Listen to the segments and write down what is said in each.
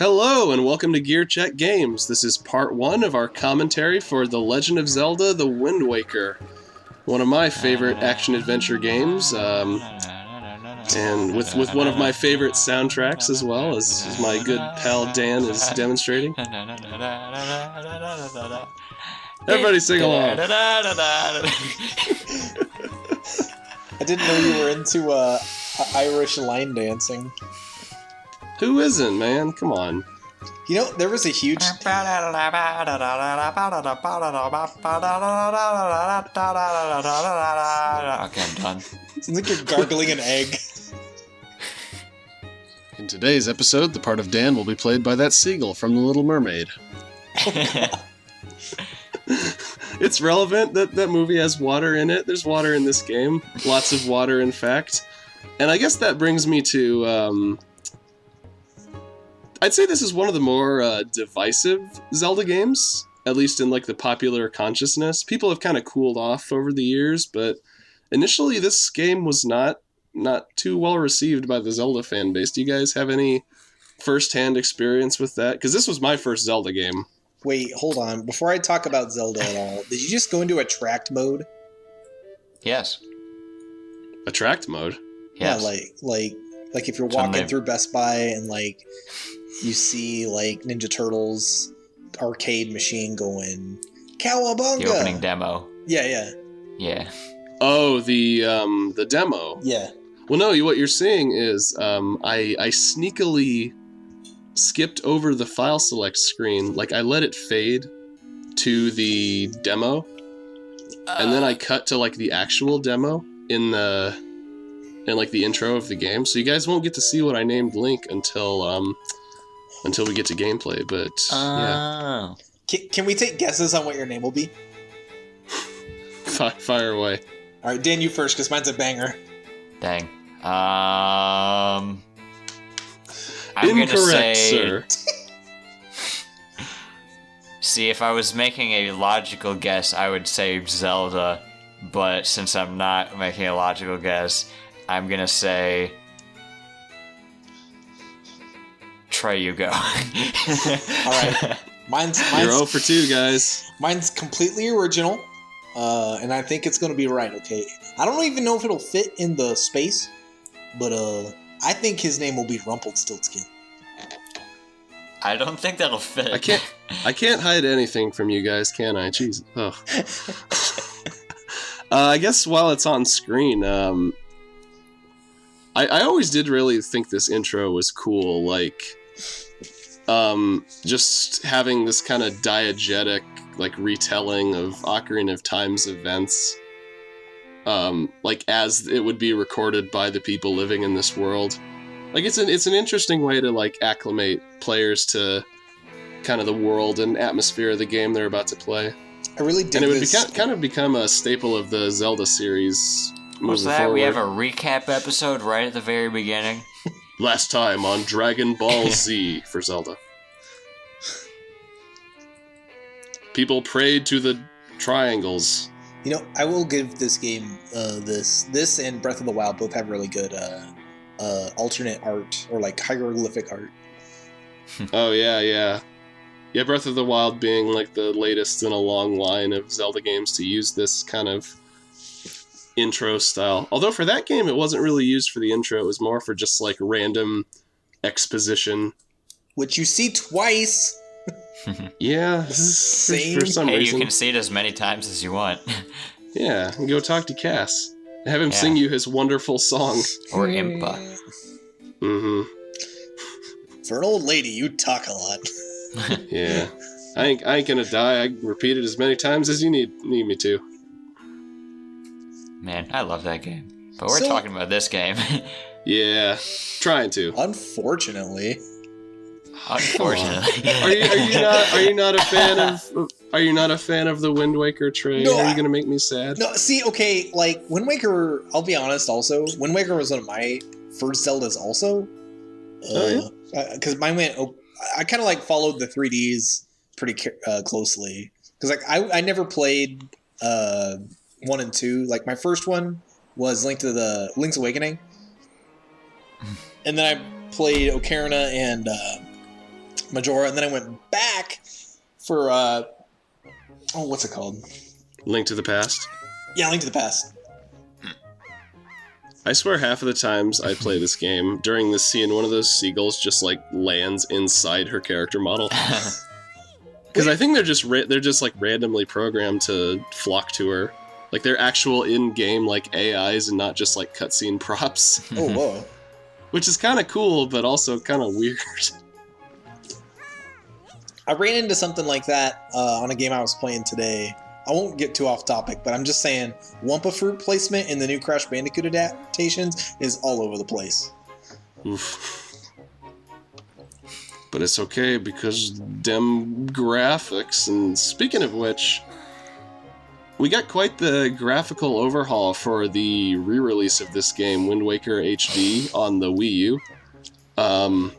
Hello and welcome to GearCheckGames. This is part 1 of our commentary for The Legend of Zelda: The Wind Waker. One of my favorite action-adventure games, and with one of my favorite soundtracks as well, as my good pal Dan is demonstrating. Everybody sing along! I didn't know you were into Irish line dancing. Who isn't, man? Come on. You know, there was a huge... Okay, I'm done. Sounds like you're gargling an egg. In today's episode, the part of Dan will be played by that seagull from The Little Mermaid. It's relevant that that movie has water in it. There's water in this game. Lots of water, in fact. And I guess that brings me to... I'd say this is one of the more divisive Zelda games, at least in like the popular consciousness. People have kind of cooled off over the years, but initially this game was not too well received by the Zelda fan base. Do you guys have any first-hand experience with that? Because this was my first Zelda game. Wait, hold on. Before I talk about Zelda at all, did you just go into attract mode? Yes. Attract mode? Yes. Yeah, like if you're walking through Best Buy and like you see like Ninja Turtles arcade machine going Cowabunga. The opening demo. Yeah. Oh, the demo. Yeah. Well, no, what you're seeing is I sneakily skipped over the file select screen. Like, I let it fade to the demo, and then I cut to like the actual demo in like the intro of the game. So you guys won't get to see what I named Link until we get to gameplay. But yeah, Can we take guesses on what your name will be? fire away. All right, Dan, you first, because mine's a banger. Dang. I'm Incorrect, gonna say, sir. See, if I was making a logical guess, I would say Zelda. But since I'm not making a logical guess, I'm gonna say Trey, you go. All right, mine's You're 0 for 2, guys. Mine's completely original, and I think it's gonna be right. Okay, I don't even know if it'll fit in the space, but I think his name will be Rumpelstiltskin. I don't think that'll fit. I can't hide anything from you guys, can I? Jeez. Oh. I guess while it's on screen, I always did really think this intro was cool. Like, just having this kind of diegetic, like, retelling of Ocarina of Time's events, like as it would be recorded by the people living in this world. Like, it's an interesting way to like acclimate players to kind of the world and atmosphere of the game they're about to play. I really dig this. And it would kind of become a staple of the Zelda series. Was that forward. We have a recap episode right at the very beginning? Last time on Dragon Ball Z for Zelda. People prayed to the triangles. You know, I will give this game this and Breath of the Wild both have really good alternate art or like hieroglyphic art. Oh yeah. Yeah, Breath of the Wild being like the latest in a long line of Zelda games to use this kind of intro style. Although for that game, it wasn't really used for the intro. It was more for just like random exposition. Which you see twice. Yeah, for some reason. You can see it as many times as you want. Yeah, and go talk to Cass. Have him sing you his wonderful song. Or Impa. Mm-hmm. For an old lady, you talk a lot. Yeah. I ain't gonna die. I repeat it as many times as you need me to. Man, I love that game. But we're talking about this game. Yeah, trying to. Unfortunately. Unfortunately. Are you not a fan of the Wind Waker, Trey? No, are you gonna make me sad? No, see, okay, like Wind Waker. I'll be honest. Also, Wind Waker was one of my first Zeldas. Also, because mine went. I kind of like followed the 3Ds pretty closely because like I never played 1 and 2. Like my first one was Link's Awakening, and then I played Ocarina and Majora, and then I went back for what's it called? Link to the Past. Yeah, Link to the Past. I swear half of the times I play this game, during this scene, one of those seagulls just, like, lands inside her character model. Because I think they're just like, randomly programmed to flock to her. Like, they're actual in-game, like, AIs and not just, like, cutscene props. Oh, whoa. Which is kind of cool, but also kind of weird. I ran into something like that on a game I was playing today. I won't get too off topic, but I'm just saying Wumpa Fruit placement in the new Crash Bandicoot adaptations is all over the place. Oof. But it's okay because them graphics. And speaking of which, we got quite the graphical overhaul for the re-release of this game, Wind Waker HD, on the Wii U. I'm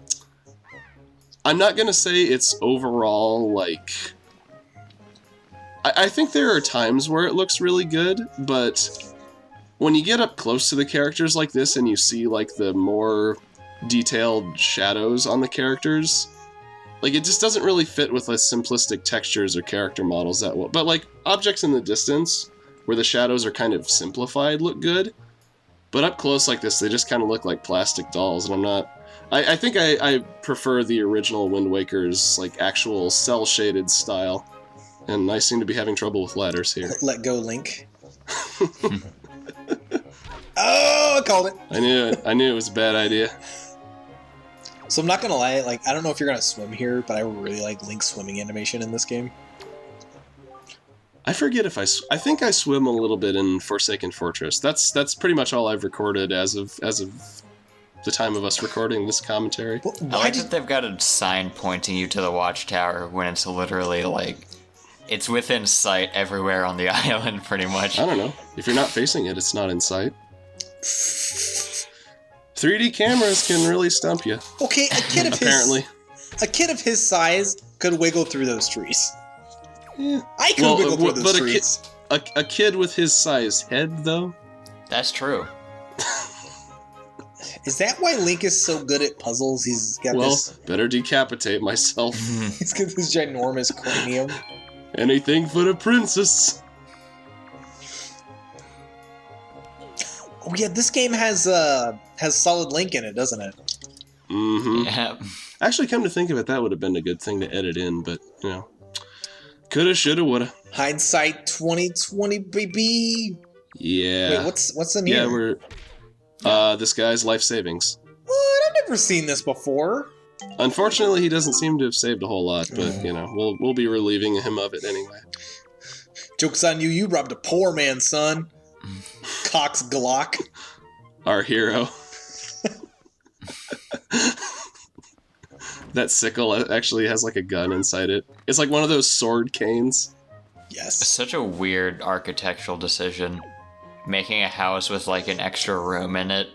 not gonna say it's overall, like... I think there are times where it looks really good, but when you get up close to the characters like this and you see, like, the more detailed shadows on the characters, like, it just doesn't really fit with, like, simplistic textures or character models that well. But, like, objects in the distance, where the shadows are kind of simplified, look good. But up close like this, they just kind of look like plastic dolls, and I'm not... I think I prefer the original Wind Waker's, like, actual cel-shaded style. And I seem to be having trouble with ladders here. Let go, Link. Oh, I called it. I knew it. I knew it was a bad idea. So I'm not gonna lie, like, I don't know if you're gonna swim here, but I really like Link's swimming animation in this game. I forget if I think I swim a little bit in Forsaken Fortress. That's pretty much all I've recorded as of the time of us recording this commentary. I like that they've got a sign pointing you to the watchtower when it's literally like it's within sight everywhere on the island, pretty much. I don't know. If you're not facing it, it's not in sight. 3D cameras can really stump you. Okay, a kid of his size could wiggle through those trees. Yeah. I could wiggle through those trees. A kid with his size head, though? That's true. Is that why Link is so good at puzzles? He's got better decapitate myself. He's got this ginormous cranium. Anything for the princess. Oh yeah, this game has Solid Link in it, doesn't it? Mm-hmm. Yeah. Actually, come to think of it, that would have been a good thing to edit in, but, you know. Coulda, shoulda, woulda. Hindsight 2020, baby! Yeah. Wait, what's in here? Yeah, this guy's life savings. What? I've never seen this before. Unfortunately, he doesn't seem to have saved a whole lot, but, you know, we'll be relieving him of it anyway. Joke's on you, you robbed a poor man, son. Cox Glock. Our hero. That sickle actually has, like, a gun inside it. It's like one of those sword canes. Yes. It's such a weird architectural decision. Making a house with, like, an extra room in it,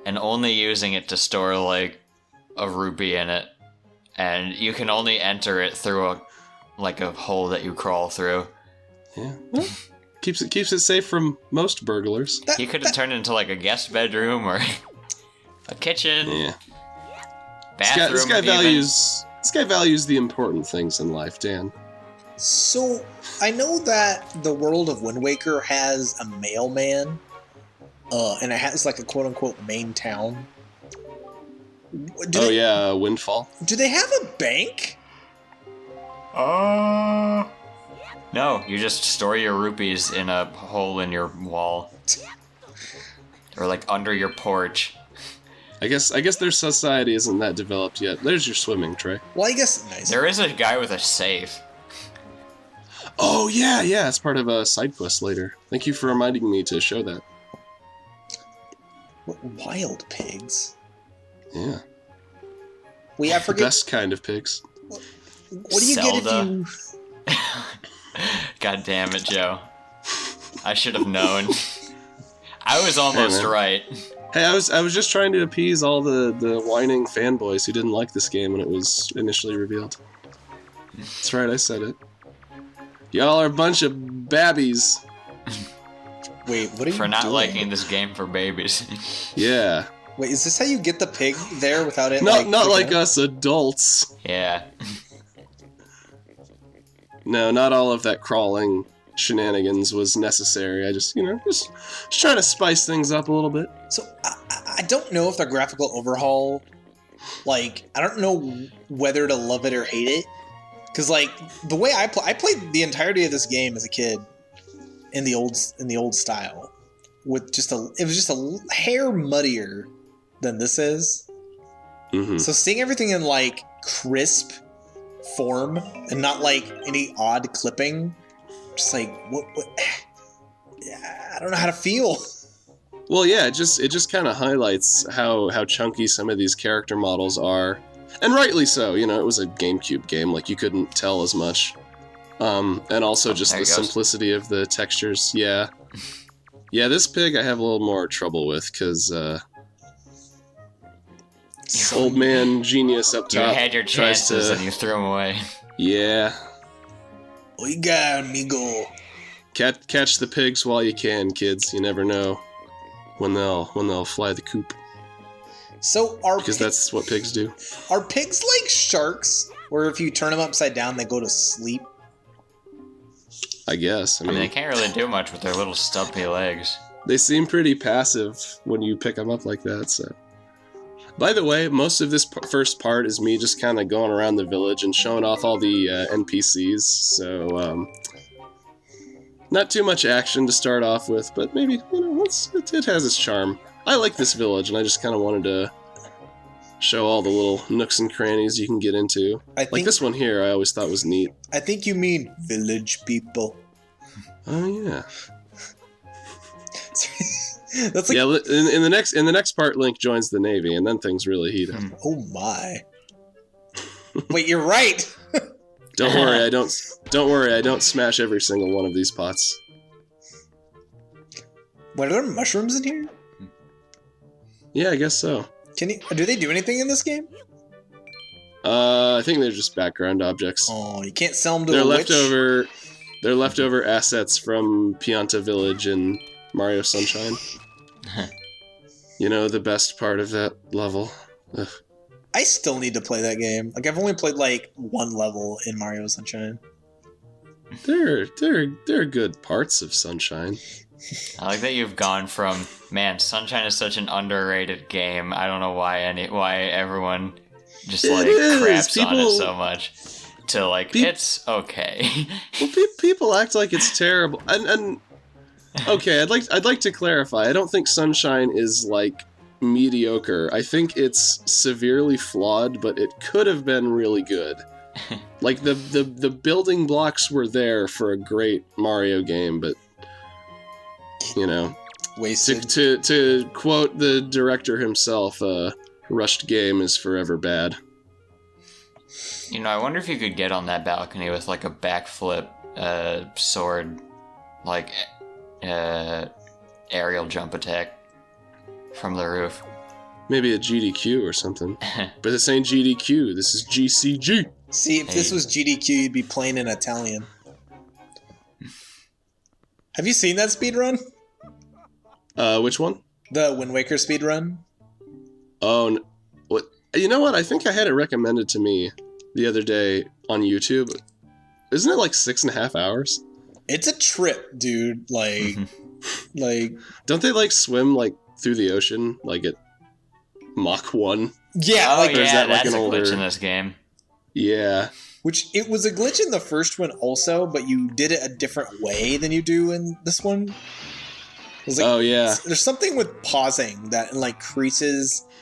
and only using it to store, like, a rupee in it. And you can only enter it through a hole that you crawl through. Yeah. Well, keeps it safe from most burglars. You could have turned it into, like, a guest bedroom or a kitchen. Yeah. Bathroom. This guy values the important things in life, Dan. So, I know that the world of Wind Waker has a mailman, and it has like a quote-unquote main town. Windfall. Do they have a bank? No, you just store your rupees in a hole in your wall. Or like under your porch. I guess their society isn't that developed yet. There's your swimming, Trey. Well, I guess nice. There is a guy with a safe. Oh, yeah, it's part of a side quest later. Thank you for reminding me to show that. What, wild pigs? Yeah. I forget. The best kind of pigs. What do you Zelda. get if you... God damn it, Joe. I should have known. I was almost right. Hey, I was just trying to appease all the whining fanboys who didn't like this game when it was initially revealed. That's right, I said it. Y'all are a bunch of babbies. Wait, what are you For not doing? liking this game for babies. Yeah. Wait, is this how you get the pig there without it? Not like picking up? us adults. Yeah. No, not all of that crawling shenanigans was necessary. I just trying to spice things up a little bit. So I don't know if the graphical overhaul, like, I don't know whether to love it or hate it, because like the way I played the entirety of this game as a kid in the old style, with it was just a hair muddier than this is. Mm-hmm. So seeing everything in like crisp form and not like any odd clipping, just like what yeah, I don't know how to feel. Well, yeah, it just kind of highlights how chunky some of these character models are, and rightly so. You know, it was a GameCube game, like you couldn't tell as much, and also just the simplicity of the textures. Yeah, yeah, this pig I have a little more trouble with because old man genius up top. You had your chances and you threw them away. Yeah. Oiga, amigo. Catch the pigs while you can, kids. You never know when they'll fly the coop. So because that's what pigs do. Are pigs like sharks, where if you turn them upside down, they go to sleep? I guess. I mean, they can't really do much with their little stumpy legs. They seem pretty passive when you pick them up like that. So, by the way, most of this first part is me just kind of going around the village and showing off all the NPCs. So, not too much action to start off with, but maybe it has its charm. I like this village, and I just kind of wanted to show all the little nooks and crannies you can get into. Like this one here, I always thought was neat. I think you mean village people. Oh yeah. That's like, yeah. In the next part, Link joins the Navy, and then things really heat up. Oh my! Wait, you're right. Don't worry, I don't smash every single one of these pots. What, are there mushrooms in here? Yeah, I guess so. Do they do anything in this game? I think they're just background objects. Oh, you can't sell them to a witch? They're leftover assets from Pianta Village in Mario Sunshine. You know, the best part of that level. Ugh. I still need to play that game. Like, I've only played like one level in Mario Sunshine. There are good parts of Sunshine. I like that you've gone from, man, Sunshine is such an underrated game. I don't know why everyone just like craps on it so much. To like, it's okay. Well, people act like it's terrible, and okay, I'd like to clarify. I don't think Sunshine is like mediocre. I think it's severely flawed, but it could have been really good. Like the building blocks were there for a great Mario game, but you know, wasted. To quote the director himself, rushed game is forever bad. You know, I wonder if you could get on that balcony with like a backflip sword, like aerial jump attack from the roof. Maybe a GDQ or something. But this ain't GDQ, this is GCG. See, if this was GDQ, you'd be playing in Italian. Have you seen that speedrun? Which one? The Wind Waker speedrun? Oh, what? You know what? I think I had it recommended to me the other day on YouTube. Isn't it like 6.5 hours? It's a trip, dude. Like, don't they like swim like through the ocean like at Mach 1? Yeah, oh, like yeah, is that like that's an a older glitch in this game. Yeah. Which it was a glitch in the first one also, but you did it a different way than you do in this one. It was like, oh yeah. There's something with pausing that like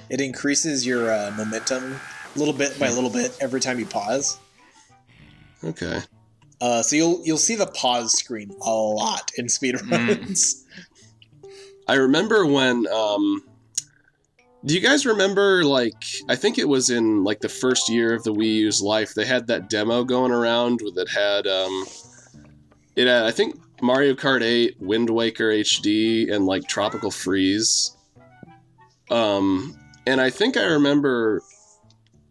increases your momentum a little bit by little bit every time you pause. Okay. So you'll see the pause screen a lot in speedruns. I remember when do you guys remember, like, I think it was in like the first year of the Wii U's life, they had that demo going around that had it had, I think, Mario Kart 8, Wind Waker HD, and like Tropical Freeze. And I think I remember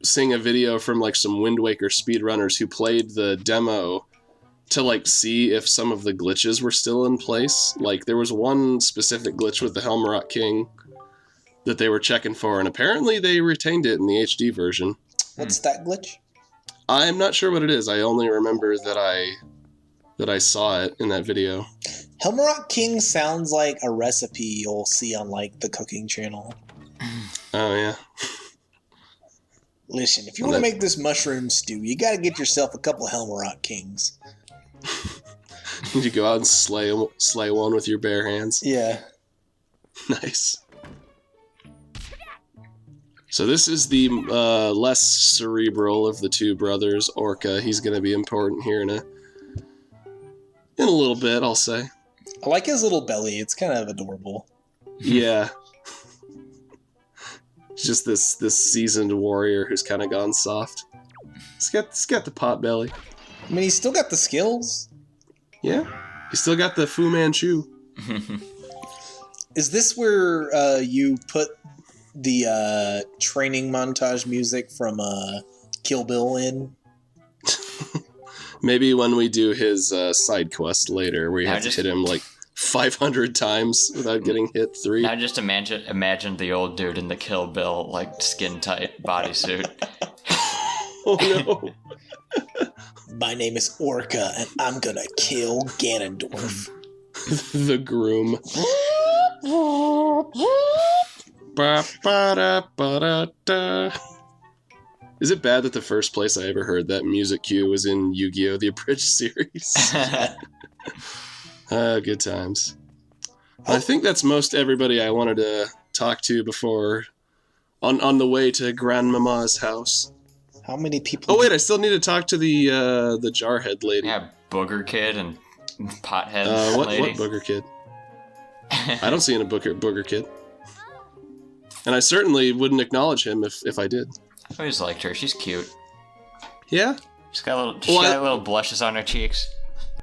seeing a video from like some Wind Waker speedrunners who played the demo to like see if some of the glitches were still in place. Like there was one specific glitch with the Helm Rock King that they were checking for, and apparently they retained it in the HD version. What's that glitch? I'm not sure what it is. I only remember that I saw it in that video. Helmrock King sounds like a recipe you'll see on like the cooking channel. Oh yeah. Listen, if you want to make this mushroom stew, you got to get yourself a couple Helmrock Kings. You go out and slay one with your bare hands. Yeah. Nice. So this is the less cerebral of the two brothers, Orca. He's going to be important here in a little bit, I'll say. I like his little belly. It's kind of adorable. Yeah. Just this seasoned warrior who's kind of gone soft. He's got the pot belly. I mean, he's still got the skills. Yeah. He's still got the Fu Manchu. Is this where you put the training montage music from Kill Bill in? Maybe when we do his side quest later, where you have to hit him like 500 times without getting hit 3. Now just imagine the old dude in the Kill Bill, like, skin-tight bodysuit. Oh no. My name is Orca, and I'm gonna kill Ganondorf. The groom. Ba-ba-da-ba-da-da. Is it bad that the first place I ever heard that music cue was in Yu-Gi-Oh! The Abridged series? Good times. I think that's most everybody I wanted to talk to before on the way to Grandmama's house. How many people? Oh wait, I still need to talk to the Jarhead lady. Yeah, Booger Kid and Pothead what lady. What Booger Kid? I don't see any Booger Kid. And I certainly wouldn't acknowledge him if I did. I always liked her. She's cute. Yeah? She's got little blushes on her cheeks.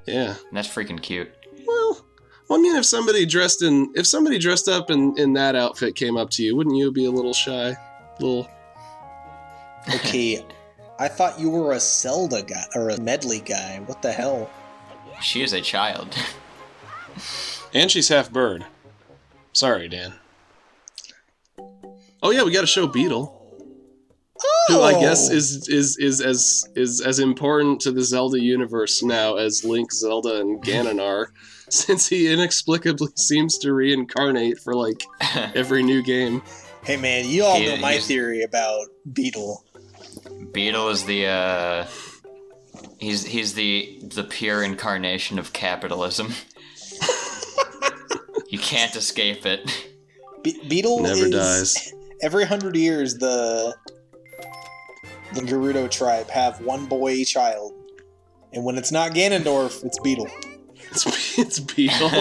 Yeah. And that's freaking cute. Well, I mean, if somebody dressed up in that outfit came up to you, wouldn't you be a little shy? Okay, I thought you were a Zelda guy or a medley guy. What the hell? She is a child. And she's half bird. Sorry, Dan. Oh yeah, we got to show Beetle. Who I guess is as important to the Zelda universe now as Link, Zelda, and Ganon are, since he inexplicably seems to reincarnate for like every new game. Hey man, you all know my theory about Beetle. Beetle is the he's the pure incarnation of capitalism. You can't escape it. Beetle never dies. Every 100 years, the Gerudo tribe have one boy child, and when it's not Ganondorf, it's Beetle. It's Beetle.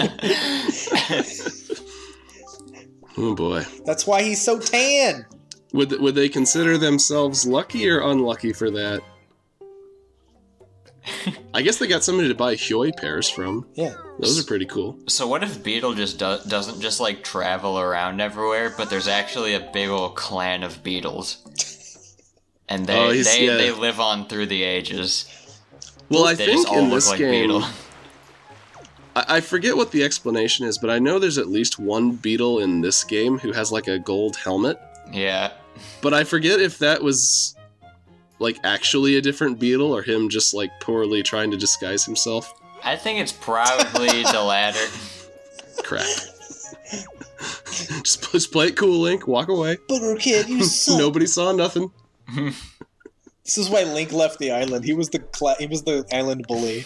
Oh boy. That's why he's so tan. Would they consider themselves lucky or unlucky for that? I guess they got somebody to buy Hyoi pears from. Yeah. Those are pretty cool. So what if Beetle just doesn't just like travel around everywhere, but there's actually a big old clan of beetles, and they live on through the ages. Well, I they think just all in look this like game, Beetle. I forget what the explanation is, but I know there's at least one beetle in this game who has like a gold helmet. Yeah. But I forget if that was like actually a different beetle or him just like poorly trying to disguise himself. I think it's probably the latter. Crap. just play it cool, Link. Walk away. Booger Kid, you suck. Nobody saw nothing. This is why Link left the island. He was the island bully.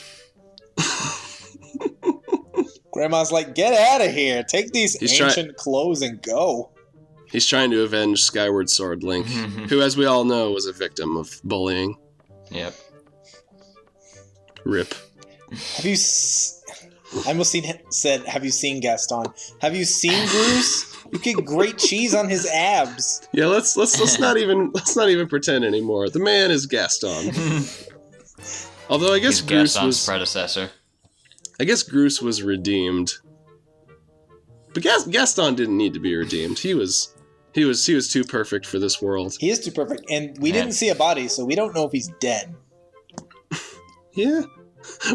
Grandma's like, get out of here. Take these ancient clothes and go. He's trying to avenge Skyward Sword Link, who, as we all know, was a victim of bullying. Yep. Rip. Have you... I almost said, have you seen Gaston? Have you seen Bruce? You get great cheese on his abs. Yeah, let's not even pretend anymore. The man is Gaston. Although I guess Bruce was predecessor. I guess Bruce was redeemed, but Gaston didn't need to be redeemed. He was too perfect for this world. He is too perfect, and we didn't see a body, so we don't know if he's dead. Yeah.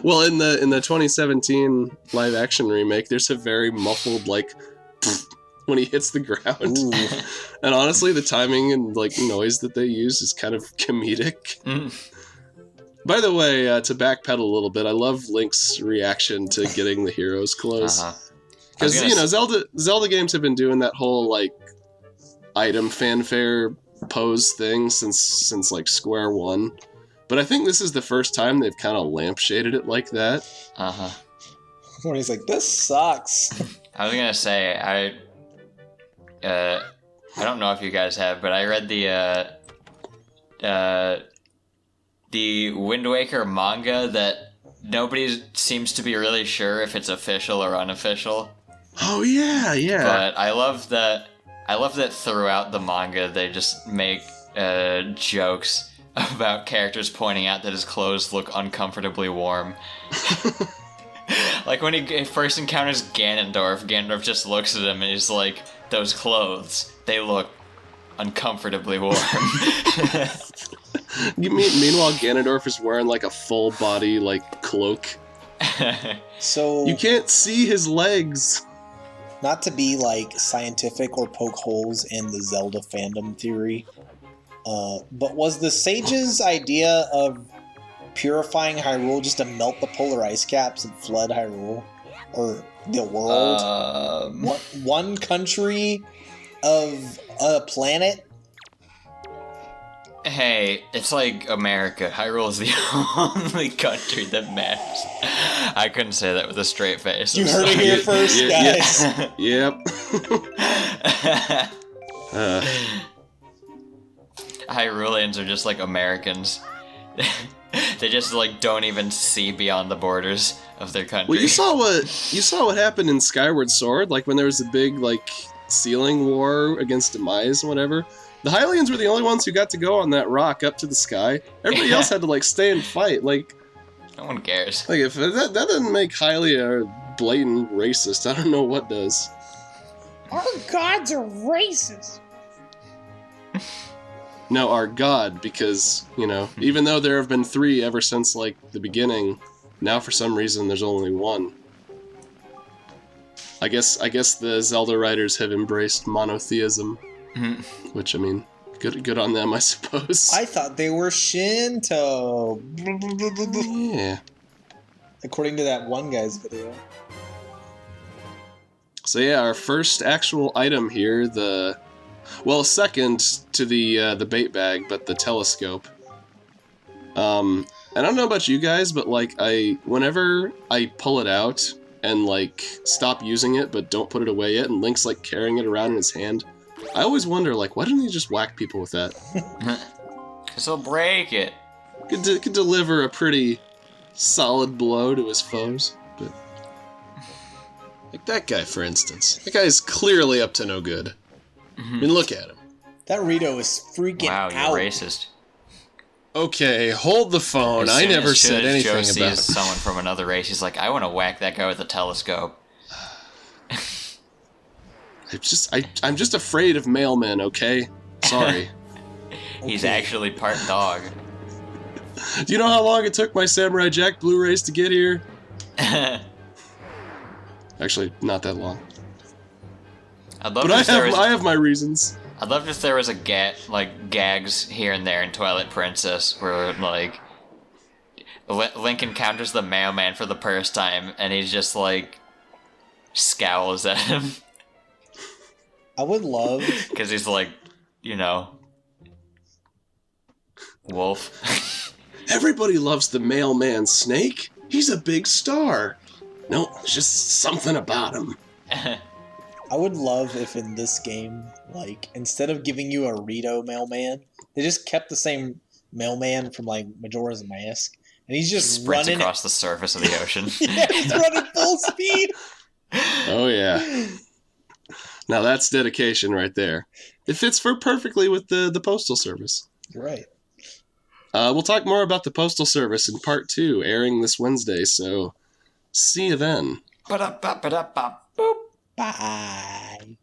Well, in the 2017 live action remake, there's a very muffled like when he hits the ground. Ooh. And honestly, the timing and like noise that they use is kind of comedic. By the way, to backpedal a little bit, I love Link's reaction to getting the hero's clothes. Because, Zelda games have been doing that whole, like, item fanfare pose thing since like, Square One. But I think this is the first time they've kind of lampshaded it like that. When he's like, this sucks. I was gonna say, I don't know if you guys have, but I read the Wind Waker manga that nobody seems to be really sure if it's official or unofficial. Oh yeah. But I love that throughout the manga they just make jokes about characters pointing out that his clothes look uncomfortably warm. Like when he first encounters Ganondorf just looks at him and he's like, those clothes, they look uncomfortably warm. Meanwhile, Ganondorf is wearing like a full body like cloak. So you can't see his legs. Not to be like scientific or poke holes in the Zelda fandom theory, but was the sage's idea of purifying Hyrule just to melt the polar ice caps and flood Hyrule? Or the world? One country of a planet? Hey, it's like America. Hyrule is the only country that matters. I couldn't say that with a straight face. You heard it here first, guys. Yep. Hyruleans are just like Americans. They just like don't even see beyond the borders of their country. Well, you saw what happened in Skyward Sword, like when there was a big like ceiling war against Demise and whatever. The Hylians were the only ones who got to go on that rock up to the sky. Everybody else had to like stay and fight. Like, no one cares. Like if that doesn't make Hylia blatant racist, I don't know what does. Our gods are racist. No, our god, because even though there have been 3 ever since like the beginning, now for some reason there's only 1. I guess the Zelda writers have embraced monotheism. Which, I mean, good on them, I suppose. I thought they were Shinto. Yeah. According to that one guy's video. So yeah, our first actual item here, second to the bait bag, but the telescope. I don't know about you guys, but like whenever I pull it out and like stop using it, but don't put it away yet, and Link's like carrying it around in his hand, I always wonder, like, why didn't he just whack people with that? Because he'll break it. Could deliver a pretty solid blow to his foes, but... Like that guy, for instance. That guy's clearly up to no good. I mean, look at him. That Rito is freaking out. Wow, you're racist. Okay, hold the phone. I never said anything about it. Joe sees someone from another race, he's like, I want to whack that guy with a telescope. I'm just afraid of mailmen, okay? Sorry. He's actually part dog. Do you know how long it took my Samurai Jack Blu-rays to get here? Actually, not that long. But I have my reasons. I'd love if there was gags here and there in Twilight Princess where like Link encounters the mailman for the first time and he's just like scowls at him. I would love... Because he's like, wolf. Everybody loves the mailman Snake. He's a big star. No, it's just something about him. I would love if in this game, like, instead of giving you a Rito mailman, they just kept the same mailman from, like, Majora's Mask. And he's just sprints across the surface of the ocean. Yeah, he's running full speed. Oh, yeah. Now that's dedication right there. It fits perfectly with the Postal Service. Right. We'll talk more about the Postal Service in Part 2, airing this Wednesday, so see you then. Ba-da-ba-ba-da-ba-boop. Bye.